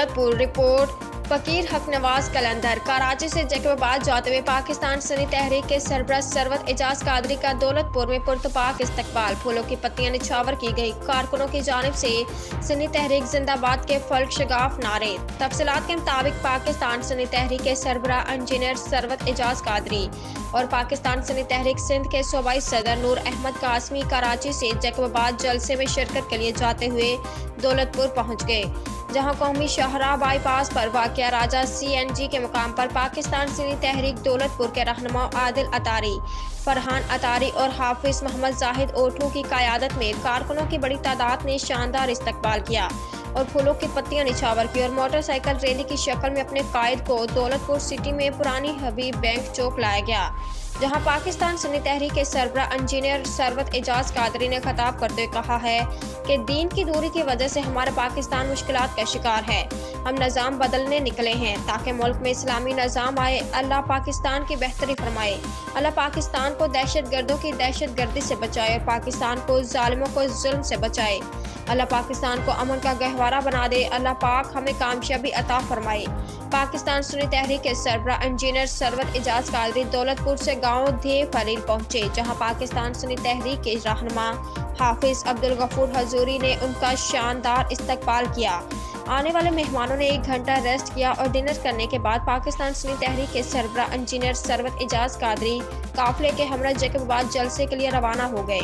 Daulatpur. Report फकीर हक नवाज कलंदर। कराची से जैकबाबाद जाते हुए पाकिस्तान सुन्नी तहरीक के सरबराह सरवत एजाज कादरी का दौलतपुर में पुरतपाक इस्तकबाल। फूलों की पत्तियां निछावर की गई। कारकुनों की जानिब से सुन्नी तहरीक जिंदाबाद के फल्क शगाफ नारे। तफसीलात के मुताबिक पाकिस्तान सुन्नी तहरीक के सरबराह इंजीनियर सरवत एजाज कादरी और पाकिस्तान सुन्नी तहरीक सिंध के सूबाई सदर नूर अहमद कासमी कराची से जैकबाबाद जलसे में शिरकत के लिए जाते हुए दौलतपुर पहुंच गए, जहां कौमी शाहराह बाईपास पर वाक़या राजा CNG के मुकाम पर पाकिस्तान सुन्नी तहरीक दौलतपुर के रहनुमा आदिल अतारी, फरहान अतारी और हाफिज मोहम्मद जाहिद ओठू की क़यादत में कारकुनों की बड़ी तादाद ने शानदार इस्तकबाल किया और फूलों की पत्तियां निछावर की और मोटरसाइकिल रैली की शक्ल में अपने कायद को दौलतपुर सिटी में पुरानी हबीब बैंक चौक लाया गया, जहां पाकिस्तान सुन्नी तहरीक के सरबराह इंजीनियर सरवत एजाज कादरी ने खिताब करते हुए कहा है कि दीन की दूरी की वजह से हमारा पाकिस्तान मुश्किलात का शिकार है। हम निज़ाम बदलने निकले हैं ताकि मुल्क में इस्लामी निज़ाम आए। अल्लाह पाकिस्तान की बेहतरी फरमाए। अल्लाह पाकिस्तान को दहशत गर्दों की दहशत गर्दी से बचाए और पाकिस्तान को जालिमों को जुल्म से बचाए। अल्लाह पाकिस्तान को अमन का गहवारा बना दे। अल्लाह पाक हमें कामयाबी अता फरमाए। पाकिस्तान सुन्नी तहरीक के सरबराह इंजीनियर सरवत एजाज कादरी दौलतपुर से गांव देव फलील पहुंचे, जहां पाकिस्तान सुन्नी तहरीक के रहनुमा हाफिज अब्दुल गफूर हजूरी ने उनका शानदार इस्तकबाल किया। आने वाले मेहमानों ने 1 घंटा रेस्ट किया और डिनर करने के बाद पाकिस्तान सुन्नी तहरीक के सरबराह इंजीनियर सरवत एजाज कादरी काफिले के हमरा जैकबाबाद जलसे के लिए रवाना हो गए।